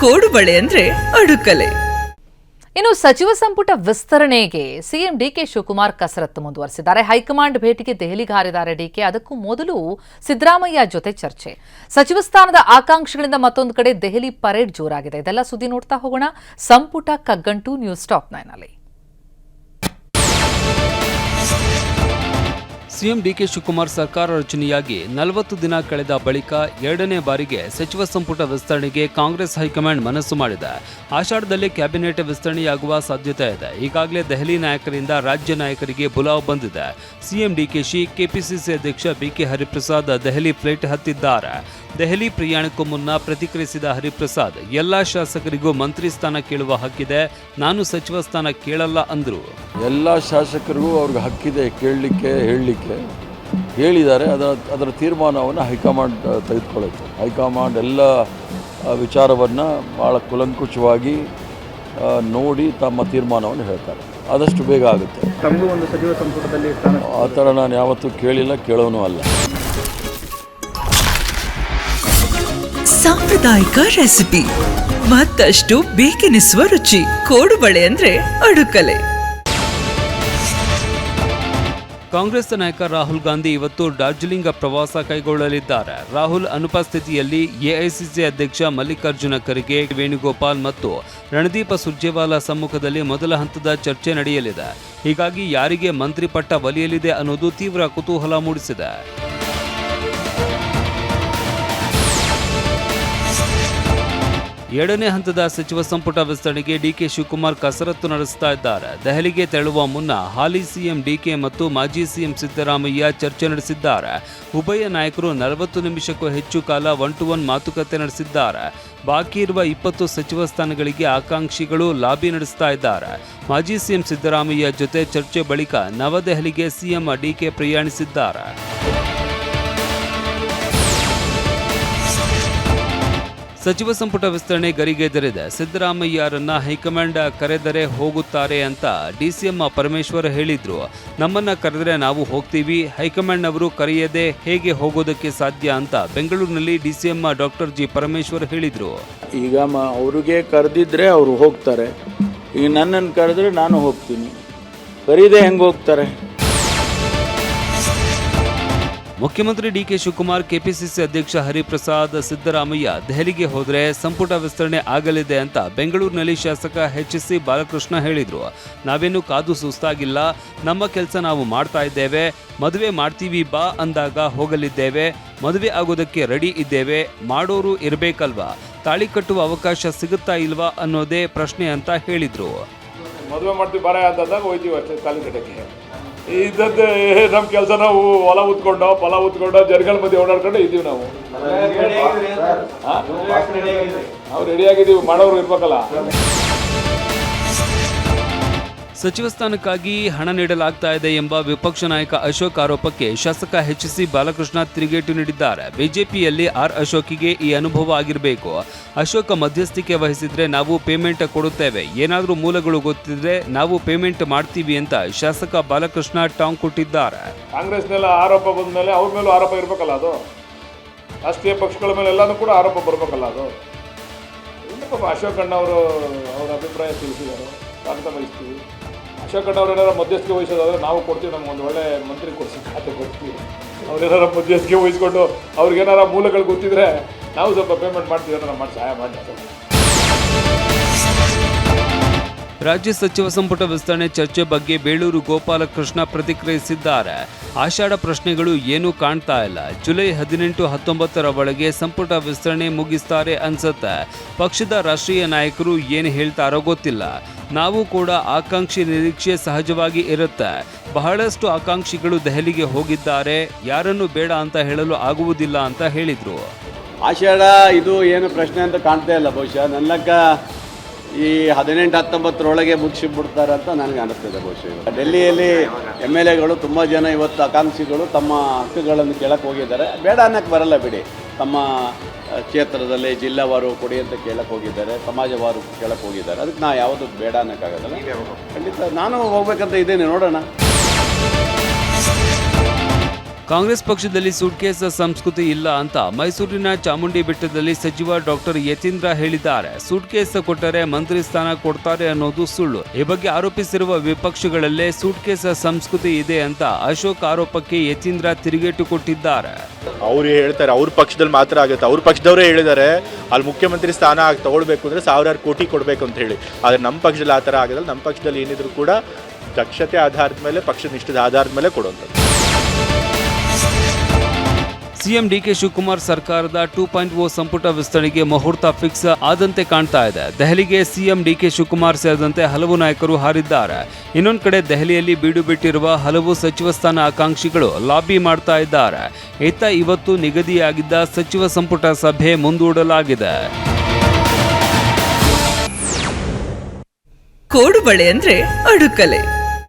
ಕೋಡುಬಳೆ ಅಂದ್ರೆ ಅಡುಕಲೆ. ಇನ್ನು ಸಚಿವ ಸಂಪುಟ ವಿಸ್ತರಣೆಗೆ ಸಿಎಂ ಡಿಕೆ ಶಿವಕುಮಾರ್ ಕಸರತ್ತು ಮುಂದುವರೆಸಿದ್ದಾರೆ. ಹೈಕಮಾಂಡ್ ಭೇಟಿಗೆ ದೆಹಲಿಗೆ ಹಾರಿದ್ದಾರೆ ಡಿಕೆ. ಅದಕ್ಕೂ ಮೊದಲು ಸಿದ್ದರಾಮಯ್ಯ ಜೊತೆ ಚರ್ಚೆ. ಸಚಿವ ಸ್ಥಾನದ ಆಕಾಂಕ್ಷಿಗಳಿಂದ ಮತ್ತೊಂದು ಕಡೆ ದೆಹಲಿ ಪರೇಡ್ ಜೋರಾಗಿದೆ. ಇದೆಲ್ಲ ಸುದ್ದಿ ನೋಡ್ತಾ ಹೋಗೋಣ. ಸಂಪುಟ ಕಗ್ಗಂಟು ನ್ಯೂಸ್ ಟಾಪ್ 9 ನಲ್ಲಿ. ಸಿಎಂ ಡಿಕೆ ಶಿವಕುಮಾರ್ ಸರ್ಕಾರ ರಚನೆಯಾಗಿ 40 ದಿನ ಕಳೆದ ಬಳಿಕ ಎರಡನೇ ಬಾರಿಗೆ ಸಚಿವ ಸಂಪುಟ ವಿಸ್ತರಣೆಗೆ ಕಾಂಗ್ರೆಸ್ ಹೈಕಮಾಂಡ್ ಮನಸ್ಸು ಮಾಡಿದೆ. ಆಷಾಢದಲ್ಲಿ ಕ್ಯಾಬಿನೆಟ್ ವಿಸ್ತರಣೆಯಾಗುವ ಸಾಧ್ಯತೆ ಇದೆ. ಈಗಾಗಲೇ ದೆಹಲಿ ನಾಯಕರಿಂದ ರಾಜ್ಯ ನಾಯಕರಿಗೆ ಬುಲಾವ್ ಬಂದಿದೆ. ಸಿಎಂ ಡಿಕೆಶಿ, ಕೆಪಿಸಿಸಿ ಅಧ್ಯಕ್ಷ ಬಿಕೆ ಹರಿಪ್ರಸಾದ್ ದೆಹಲಿ ಫ್ಲೈಟ್ ಹತ್ತಿದ್ದಾರೆ. ದೆಹಲಿ ಪ್ರಯಾಣಕ್ಕೂ ಮುನ್ನ ಪ್ರತಿಕ್ರಿಯಿಸಿದ ಹರಿಪ್ರಸಾದ್, ಎಲ್ಲಾ ಶಾಸಕರಿಗೂ ಮಂತ್ರಿ ಸ್ಥಾನ ಕೇಳುವ ಹಕ್ಕಿದೆ, ನಾನು ಸಚಿವ ಸ್ಥಾನ ಕೇಳಲ್ಲ ಅಂದ್ರು. ಎಲ್ಲ ಶಾಸಕರಿಗೂ ಅವ್ರಿಗೆ ಹಕ್ಕಿದೆ ಕೇಳಲಿಕ್ಕೆ, ಹೇಳಲಿಕ್ಕೆ ಹೇಳಿದ್ದಾರೆ. ಅದರ ತೀರ್ಮಾನವನ್ನು ಹೈಕಮಾಂಡ್ ತೆಗೆದುಕೊಳ್ಳುತ್ತೆ. ಹೈಕಮಾಂಡ್ ಎಲ್ಲ ವಿಚಾರವನ್ನು ಭಾಳ ಕೂಲಂಕುಷವಾಗಿ ನೋಡಿ ತಮ್ಮ ತೀರ್ಮಾನವನ್ನು ಹೇಳ್ತಾರೆ. ಆದಷ್ಟು ಬೇಗ ಆಗುತ್ತೆ. ತಮಗೂ ಒಂದು ಸಚಿವ ಸಂಪುಟದಲ್ಲಿ ಆ ಥರ ನಾನು ಯಾವತ್ತೂ ಕೇಳಿಲ್ಲ, ಕೇಳೋನು ಅಲ್ಲ. ಸಾಂಪ್ರದಾಯಿಕ ರೆಸಿಪಿ, ಮತ್ತಷ್ಟು ಬೇಕೆನಿಸುವ ರುಚಿ. ಕೋಡುಬಳೆ ಅಂದ್ರೆ ಅಡುಕಲೆ. ಕಾಂಗ್ರೆಸ್ ನಾಯಕ ರಾಹುಲ್ ಗಾಂಧಿ ಇವತ್ತು ಡಾರ್ಜಿಲಿಂಗ್ ಪ್ರವಾಸ ಕೈಗೊಳ್ಳಲಿದ್ದಾರೆ. ರಾಹುಲ್ ಅನುಪಸ್ಥಿತಿಯಲ್ಲಿ ಎಐಸಿಸಿ ಅಧ್ಯಕ್ಷ ಮಲ್ಲಿಕಾರ್ಜುನ ಖರ್ಗೆ, ವೇಣುಗೋಪಾಲ್ ಮತ್ತು ರಣದೀಪ ಸುರ್ಜೇವಾಲಾ ಸಮ್ಮುಖದಲ್ಲಿ ಮೊದಲ ಹಂತದ ಚರ್ಚೆ ನಡೆಯಲಿದೆ. ಹೀಗಾಗಿ ಯಾರಿಗೆ ಮಂತ್ರಿ ಪಟ್ಟ ಒಲಿಯಲಿದೆ ಅನ್ನೋದು ತೀವ್ರ ಕುತೂಹಲ ಮೂಡಿಸಿದೆ. ಎರಡನೇ ಹಂತದ ಸಚಿವ ಸಂಪುಟ ವಿಸ್ತರಣೆಗೆ ಡಿಕೆ ಶಿವಕುಮಾರ್ ಕಸರತ್ತು ನಡೆಸ್ತಾ ಇದ್ದಾರೆ. ದೆಹಲಿಗೆ ತೆರಳುವ ಮುನ್ನ ಹಾಲಿ ಸಿಎಂ ಡಿಕೆ ಮತ್ತು ಮಾಜಿ ಸಿಎಂ ಸಿದ್ದರಾಮಯ್ಯ ಚರ್ಚೆ ನಡೆಸಿದ್ದಾರೆ. ಉಭಯ ನಾಯಕರು 40 ನಿಮಿಷಕ್ಕೂ ಹೆಚ್ಚು ಕಾಲ 1-to-1 ಮಾತುಕತೆ ನಡೆಸಿದ್ದಾರೆ. ಬಾಕಿ ಇರುವ 20 ಸಚಿವ ಸ್ಥಾನಗಳಿಗೆ ಆಕಾಂಕ್ಷಿಗಳು ಲಾಬಿ ನಡೆಸ್ತಾ ಇದ್ದಾರೆ. ಮಾಜಿ ಸಿಎಂ ಸಿದ್ದರಾಮಯ್ಯ ಜೊತೆ ಚರ್ಚೆ ಬಳಿಕ ನವದೆಹಲಿಗೆ ಸಿಎಂ ಡಿಕೆ ಪ್ರಯಾಣಿಸಿದ್ದಾರೆ. ಸಚಿವ ಸಂಪುಟ ವಿಸ್ತರಣೆ ಗರಿಗೆದರಿದೆ. ಸಿದ್ದರಾಮಯ್ಯರನ್ನ ಹೈಕಮಾಂಡ್ ಕರೆದರೆ ಹೋಗುತ್ತಾರೆ ಅಂತ ಡಿಸಿಎಂ ಪರಮೇಶ್ವರ್ ಹೇಳಿದ್ರು. ನಮ್ಮನ್ನ ಕರೆದರೆ ನಾವು ಹೋಗ್ತೀವಿ, ಹೈಕಮಾಂಡ್ನವರು ಕರೆಯದೆ ಹೇಗೆ ಹೋಗೋದಕ್ಕೆ ಸಾಧ್ಯ ಅಂತ ಬೆಂಗಳೂರಿನಲ್ಲಿ ಡಿಸಿಎಂ ಡಾಕ್ಟರ್ ಜಿ ಪರಮೇಶ್ವರ್ ಹೇಳಿದ್ರು. ಈಗ ಅವ್ರಿಗೆ ಕರೆದಿದ್ರೆ ಅವರು ಹೋಗ್ತಾರೆ. ಈಗ ನನ್ನನ್ನು ಕರೆದ್ರೆ ನಾನು ಹೋಗ್ತೀನಿ, ಕರೀದೆ ಹೆಂಗೆ ಹೋಗ್ತಾರೆ? ಮುಖ್ಯಮಂತ್ರಿ ಡಿಕೆ ಶಿವಕುಮಾರ್, ಕೆಪಿಸಿಸಿ ಅಧ್ಯಕ್ಷ ಹರಿಪ್ರಸಾದ್, ಸಿದ್ದರಾಮಯ್ಯ ದೆಹಲಿಗೆ ಹೋದರೆ ಸಂಪುಟ ವಿಸ್ತರಣೆ ಆಗಲಿದೆ ಅಂತ ಬೆಂಗಳೂರಿನಲ್ಲಿ ಶಾಸಕ ಎಚ್.ಸಿ. ಬಾಲಕೃಷ್ಣ ಹೇಳಿದ್ರು. ನಾವೇನು ಕಾದು ಸುಸ್ತಾಗಿಲ್ಲ, ನಮ್ಮ ಕೆಲಸ ನಾವು ಮಾಡ್ತಾ ಇದ್ದೇವೆ. ಮದುವೆ ಮಾಡ್ತೀವಿ ಬಾ ಅಂದಾಗ ಹೋಗಲಿದ್ದೇವೆ. ಮದುವೆ ಆಗೋದಕ್ಕೆ ರೆಡಿ ಇದ್ದೇವೆ. ಮಾಡೋರು ಇರಬೇಕಲ್ವಾ? ತಾಳಿ ಕಟ್ಟುವ ಅವಕಾಶ ಸಿಗುತ್ತಾ ಇಲ್ವಾ ಅನ್ನೋದೇ ಪ್ರಶ್ನೆ ಅಂತ ಹೇಳಿದ್ರು. ಮದುವೆ ಮಾಡ್ತೀವಿ ಬಾರ ಅಂದಾಗ ಹೋಯ್ತೀವಿ ಅಷ್ಟೇ ತಾಳಿ ಕಟ್ಟಕ್ಕೆ. ಇದ್ದದ್ದು ನಮ್ಮ ಕೆಲಸ ನಾವು ಹೊಲ ಉತ್ಕೊಂಡು ಹೊಲ ಉತ್ಕೊಂಡು ಜನಗಳ ಮಧ್ಯೆ ಓಡಾಡ್ಕೊಂಡು ಇದ್ದೀವಿ. ನಾವು ರೆಡಿಯಾಗಿದ್ದೀವಿ, ಮಾಡೋರು ಇರ್ಬೇಕಲ್ಲ. ಸಚಿವ ಸ್ಥಾನಕ್ಕಾಗಿ ಹಣ ನೀಡಲಾಗ್ತಾ ಇದೆ ಎಂಬ ವಿಪಕ್ಷ ನಾಯಕ ಅಶೋಕ್ ಆರೋಪಕ್ಕೆ ಶಾಸಕ ಎಚ್.ಸಿ. ಬಾಲಕೃಷ್ಣ ತಿರುಗೇಟು ನೀಡಿದ್ದಾರೆ. ಬಿಜೆಪಿಯಲ್ಲಿ ಆರ್ ಅಶೋಕ್ಗೆ ಈ ಅನುಭವ ಆಗಿರಬೇಕು. ಅಶೋಕ್ ಮಧ್ಯಸ್ಥಿಕೆ ವಹಿಸಿದ್ರೆ ನಾವು ಪೇಮೆಂಟ್ ಕೊಡುತ್ತೇವೆ, ಏನಾದರೂ ಮೂಲಗಳು ಗೊತ್ತಿದ್ರೆ ನಾವು ಪೇಮೆಂಟ್ ಮಾಡ್ತೀವಿ ಅಂತ ಶಾಸಕ ಬಾಲಕೃಷ್ಣ ಟಾಂಗ್ ಕೊಟ್ಟಿದ್ದಾರೆ. ಕಾಂಗ್ರೆಸ್ನೆಲ್ಲ ಆರೋಪ ಬಂದ ಮೇಲೆ ಅವ್ರ ಮೇಲೂ ಆರೋಪ ಇರಬೇಕಲ್ಲ. ಅದು ರಾಷ್ಟ್ರೀಯ ಪಕ್ಷಗಳ ಮೇಲೆ ಎಲ್ಲಾನು ಕೂಡ ಆರೋಪ ಬರಬೇಕಲ್ಲ. ಅದು ಅಶೋಕ್ ಅಣ್ಣ ಅವರು ಅವರ ಅಭಿಪ್ರಾಯ ತಿಳಿಸಿದ್ದಾರೆ, ಸ್ವಾಗತ ಬಯಸ್ತೀವಿ. ಅಶೋಕ್ ಅಣ್ಣ ಅವ್ರು ಏನಾರು ಮಧ್ಯಸ್ಥಿಕೆ ವಹಿಸೋದಾದ್ರೆ ನಾವು ಕೊಡ್ತೀವಿ, ನಮ್ಗೆ ಒಂದು ಒಳ್ಳೆ ಮಂತ್ರಿ ಕೊಡಿಸಿ ಖಾತೆ ಕೊಡ್ತೀವಿ. ಅವ್ರೇನಾರ ಮಧ್ಯಸ್ಥಿಕೆ ವಹಿಸ್ಕೊಂಡು ಅವ್ರಿಗೇನಾರ ಮೂಲಗಳು ಗೊತ್ತಿದ್ರೆ ನಾವು ಸ್ವಲ್ಪ ಪೇಮೆಂಟ್ ಮಾಡ್ತೀವಿ, ಏನಾರ ಮಾಡಿ ಸಹಾಯ ಮಾಡಿ. ರಾಜ್ಯ ಸಚಿವ ಸಂಪುಟ ವಿಸ್ತರಣೆ ಚರ್ಚೆ ಬಗ್ಗೆ ಬೇಳೂರು ಗೋಪಾಲಕೃಷ್ಣ ಪ್ರತಿಕ್ರಿಯಿಸಿದ್ದಾರೆ. ಆಷಾಢ ಪ್ರಶ್ನೆಗಳು ಏನೂ ಕಾಣ್ತಾ ಇಲ್ಲ. ಜುಲೈ 18-19 ಒಳಗೆ ಸಂಪುಟ ವಿಸ್ತರಣೆ ಮುಗಿಸ್ತಾರೆ ಅನ್ಸುತ್ತೆ. ಪಕ್ಷದ ರಾಷ್ಟ್ರೀಯ ನಾಯಕರು ಏನು ಹೇಳ್ತಾರೋ ಗೊತ್ತಿಲ್ಲ. ನಾವು ಕೂಡ ಆಕಾಂಕ್ಷಿ ನಿರೀಕ್ಷೆ ಸಹಜವಾಗಿ ಇರುತ್ತೆ. ಬಹಳಷ್ಟು ಆಕಾಂಕ್ಷಿಗಳು ದೆಹಲಿಗೆ ಹೋಗಿದ್ದಾರೆ, ಯಾರನ್ನು ಬೇಡ ಅಂತ ಹೇಳಲು ಆಗುವುದಿಲ್ಲ ಅಂತ ಹೇಳಿದ್ರು. ಆಷಾಢ ಇದು ಏನು ಪ್ರಶ್ನೆ ಅಂತ ಕಾಣ್ತಾ ಇಲ್ಲ. ಬಹುಶಃ ನನ್ನ ಲೆಕ್ಕ ಈ 18-19 ಮುಗಿಸಿಬಿಡ್ತಾರೆ ಅಂತ ನನಗೆ ಅನಿಸ್ತದೆ. ಬಹುಶಃ ಡೆಲ್ಲಿಯಲ್ಲಿ MLAಗಳು ತುಂಬ ಜನ ಇವತ್ತು ಆಕಾಂಕ್ಷಿಗಳು ತಮ್ಮ ಹಕ್ಕುಗಳನ್ನು ಕೇಳಕ್ಕೆ ಹೋಗಿದ್ದಾರೆ. ಬೇಡ ಅನ್ನಕ್ಕೆ ಬರಲ್ಲ ಬಿಡಿ. ತಮ್ಮ ಕ್ಷೇತ್ರದಲ್ಲಿ ಜಿಲ್ಲಾವಾರು ಕೊಡಿ ಅಂತ ಕೇಳಕ್ಕೆ ಹೋಗಿದ್ದಾರೆ, ಸಮಾಜವಾರು ಕೇಳಕ್ಕೆ ಹೋಗಿದ್ದಾರೆ. ಅದಕ್ಕೆ ನಾ ಯಾವುದೂ ಬೇಡ ಅನ್ನೋಕ್ಕಾಗೋದಲ್ಲ. ಖಂಡಿತ ನಾನು ಹೋಗ್ಬೇಕಂತ ಇದ್ದೇನೆ, ನೋಡೋಣ. ಕಾಂಗ್ರೆಸ್ ಪಕ್ಷದಲ್ಲಿ ಸೂಟ್ಕೇಸ್ ಸಂಸ್ಕೃತಿ ಇಲ್ಲ ಅಂತ ಮೈಸೂರಿನ ಚಾಮುಂಡಿ ಬೆಟ್ಟದಲ್ಲಿ ಸಚಿವ ಡಾಕ್ಟರ್ ಯತೀಂದ್ರ ಹೇಳಿದ್ದಾರೆ. ಸೂಟ್ಕೇಸ್ ಕೊಟ್ಟರೆ ಮಂತ್ರಿ ಸ್ಥಾನ ಕೊಡ್ತಾರೆ ಅನ್ನೋದು ಸುಳ್ಳು. ಈ ಬಗ್ಗೆ ಆರೋಪಿಸಿರುವ ವಿಪಕ್ಷಗಳಲ್ಲೇ ಸೂಟ್ಕೇಸ್ ಸಂಸ್ಕೃತಿ ಇದೆ ಅಂತ ಅಶೋಕ್ ಆರೋಪಕ್ಕೆ ಯತೀಂದ್ರ ತಿರುಗೇಟು ಕೊಟ್ಟಿದ್ದಾರೆ. ಅವ್ರು ಹೇಳ್ತಾರೆ ಅವ್ರ ಪಕ್ಷದಲ್ಲಿ ಮಾತ್ರ ಆಗುತ್ತೆ, ಅವ್ರ ಪಕ್ಷದವರೇ ಹೇಳಿದ್ದಾರೆ ಅಲ್ಲಿ ಮುಖ್ಯಮಂತ್ರಿ ಸ್ಥಾನ ತಗೊಳ್ಬೇಕು ಅಂದರೆ 1000 ಕೋಟಿ ಕೊಡಬೇಕು ಅಂತ ಹೇಳಿ. ಆದರೆ ನಮ್ಮ ಪಕ್ಷದಲ್ಲಿ ಆ ಥರ ಆಗೋದಿಲ್ಲ. ನಮ್ಮ ಪಕ್ಷದಲ್ಲಿ ಏನಿದ್ರು ಕೂಡ ದಕ್ಷತೆ ಆಧಾರದ ಮೇಲೆ, ಪಕ್ಷ ನಿಷ್ಠದ ಆಧಾರದ ಮೇಲೆ ಕೊಡುವಂಥದ್ದು. ಸಿಎಂ ಡಿಕೆ ಶಿವಕುಮಾರ್ ಸರ್ಕಾರದ 2.0 ಸಂಪುಟ ವಿಸ್ತರಣೆಗೆ ಮುಹೂರ್ತ ಫಿಕ್ಸ್ ಆದಂತೆ ಕಾಣ್ತಾ ಇದೆ. ದೆಹಲಿಗೆ ಸಿಎಂ ಡಿಕೆ ಶಿವಕುಮಾರ್ ಸೇರಿದಂತೆ ಹಲವು ನಾಯಕರು ಹಾರಿದ್ದಾರೆ. ಇನ್ನೊಂದು ಕಡೆ ದೆಹಲಿಯಲ್ಲಿ ಬೀಡು ಬಿಟ್ಟಿರುವ ಹಲವು ಸಚಿವ ಸ್ಥಾನ ಆಕಾಂಕ್ಷಿಗಳು ಲಾಬಿ ಮಾಡ್ತಾ ಇದ್ದಾರೆ. ಇವತ್ತು ನಿಗದಿಯಾಗಿದ್ದ ಸಚಿವ ಸಂಪುಟ ಸಭೆ ಮುಂದೂಡಲಾಗಿದೆ. ಕೋಡುಬಳೆ ಅಂದ್ರೆ ಅಡುಕಲೆ.